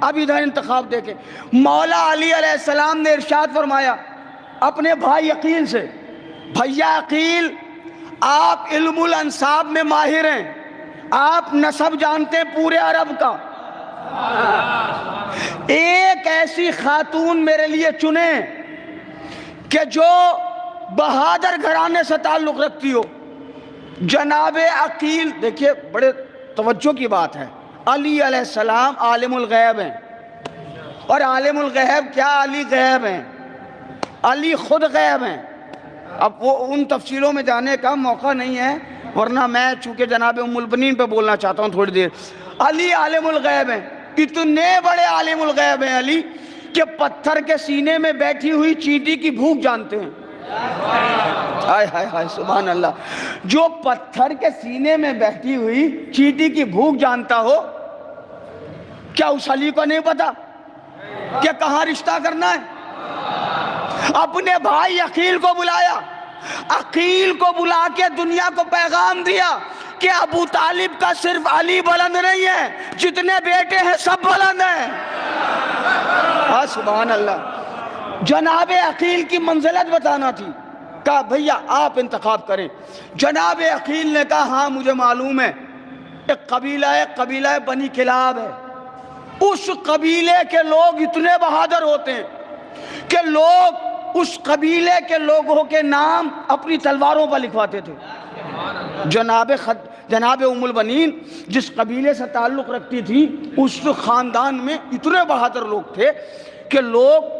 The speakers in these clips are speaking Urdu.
اب ادھر انتخاب دیکھیں، مولا علی علیہ السلام نے ارشاد فرمایا اپنے بھائی عقیل سے، بھیا عقیل آپ علم الانساب میں ماہر ہیں، آپ نسب جانتے ہیں پورے عرب کا، ایک ایسی خاتون میرے لیے چنیں کہ جو بہادر گھرانے سے تعلق رکھتی ہو۔ جناب عقیل، دیکھیے بڑے توجہ کی بات ہے، علی علیہ السلام عالم الغیب ہیں، اور عالم الغیب کیا، علی غیب ہیں، علی خود غیب ہیں۔ اب وہ ان تفصیلوں میں جانے کا موقع نہیں ہے، ورنہ میں چونکہ جناب ام البنین پہ بولنا چاہتا ہوں تھوڑی دیر۔ علی عالم الغیب ہیں، اتنے بڑے عالم الغیب ہیں علی کہ پتھر کے سینے میں بیٹھی ہوئی چیٹی کی بھوک جانتے ہیں۔ ہائے ہائے ہائے سبحان اللہ، جو پتھر کے سینے میں بیٹھی ہوئی چیٹی کی بھوک جانتا ہو، کیا اس علی کو نہیں پتا کہ کہاں رشتہ کرنا ہے؟ اپنے بھائی عقیل کو بلایا، عقیل کو بلا کے دنیا کو پیغام دیا کہ ابو طالب کا صرف علی بلند نہیں ہے، جتنے بیٹے ہیں سب بلند ہیں۔ سبحان اللہ، جناب عقیل کی منزلت بتانا تھی، کہا بھیا آپ انتخاب کریں۔ جناب عقیل نے کہا ہاں مجھے معلوم ہے، ایک قبیلہ بنی کلاب ہے، اس قبیلے کے لوگ اتنے بہادر ہوتے ہیں کہ لوگ اس قبیلے کے لوگوں کے نام اپنی تلواروں پر لکھواتے تھے۔ جناب ام البنین جس قبیلے سے تعلق رکھتی تھی، اس خاندان میں اتنے بہادر لوگ تھے کہ لوگ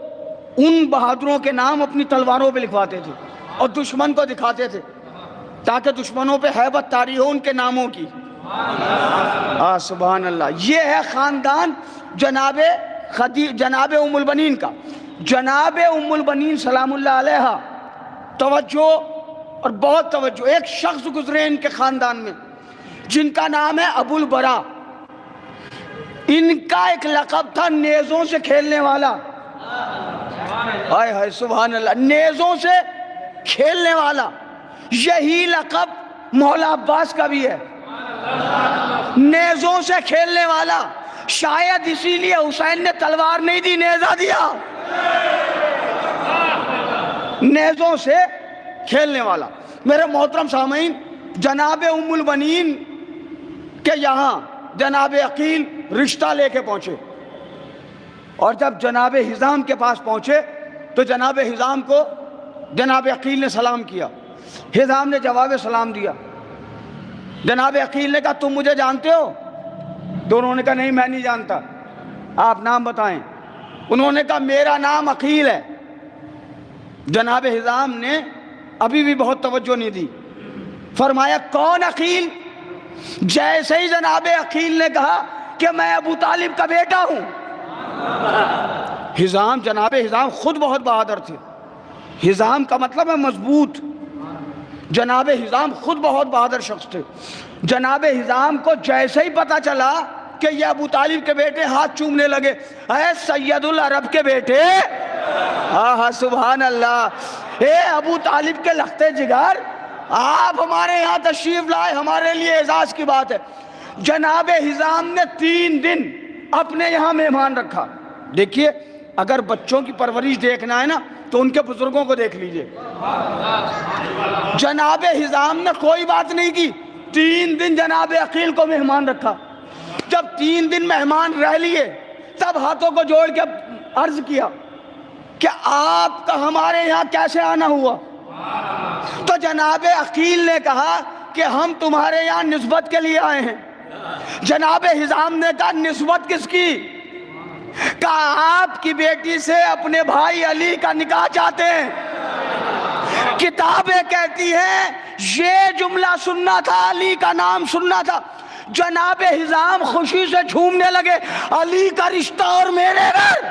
ان بہادروں کے نام اپنی تلواروں پہ لکھواتے تھے اور دشمن کو دکھاتے تھے تاکہ دشمنوں پہ ہیبت طاری ہو ان کے ناموں کی۔ سبحان اللہ، یہ ہے خاندان جناب ام البنین کا۔ جناب ام البنین سلام اللہ علیہا، توجہ اور بہت توجہ، ایک شخص گزرے ان کے خاندان میں جن کا نام ہے ابو البرا۔ ان کا ایک لقب تھا نیزوں سے کھیلنے والا۔ ہائے ہائے سبحان اللہ، نیزوں سے کھیلنے والا، یہی لقب مولا عباس کا بھی ہے، نیزوں سے کھیلنے والا۔ شاید اسی لیے حسین نے تلوار نہیں دی، نیزہ دیا، نیزوں سے کھیلنے والا۔ میرے محترم سامعین، جناب ام البنین کے یہاں جناب عقیل رشتہ لے کے پہنچے، اور جب جناب حزام کے پاس پہنچے تو جناب حزام کو جناب عقیل نے سلام کیا، حزام نے جواب سلام دیا۔ جناب عقیل نے کہا تم مجھے جانتے ہو؟ تو انہوں نے کہا نہیں میں نہیں جانتا، آپ نام بتائیں۔ انہوں نے کہا میرا نام عقیل ہے۔ جناب حزام نے ابھی بھی بہت توجہ نہیں دی، فرمایا کون عقیل؟ جیسے ہی جناب عقیل نے کہا کہ میں ابو طالب کا بیٹا ہوں، جناب حزام خود بہت بہادر تھے، حزام کا مطلب ہے مضبوط، جناب حزام خود بہت بہادر شخص تھے۔ جناب حزام کو جیسے ہی پتا چلا کہ یہ ابو طالب کے بیٹے، ہاتھ چومنے لگے، اے سید العرب کے بیٹے، سبحان اللہ، اے ابو طالب کے لختے جگر، آپ ہمارے یہاں تشریف لائے، ہمارے لیے اعزاز کی بات ہے۔ جناب حزام نے 3 دن اپنے یہاں مہمان رکھا۔ دیکھیے اگر بچوں کی پرورش دیکھنا ہے نا تو ان کے بزرگوں کو دیکھ لیجئے۔ جناب حزام نے کوئی بات نہیں کی، 3 دن جناب عقیل کو مہمان رکھا۔ جب 3 دن مہمان رہ لیے تب ہاتھوں کو جوڑ کے عرض کیا کہ آپ کا ہمارے یہاں کیسے آنا ہوا؟ تو جناب عقیل نے کہا کہ ہم تمہارے یہاں نسبت کے لیے آئے ہیں۔ جناب حزام نے کہا نسبت کس کی؟ کہا آپ کی بیٹی سے اپنے بھائی علی کا نکاح چاہتے ہیں۔ کتابیں کہتی ہیں یہ جملہ سننا تھا، علی کا نام سننا تھا، جناب حزام خوشی سے جھومنے لگے، علی کا رشتہ اور میرے گھر۔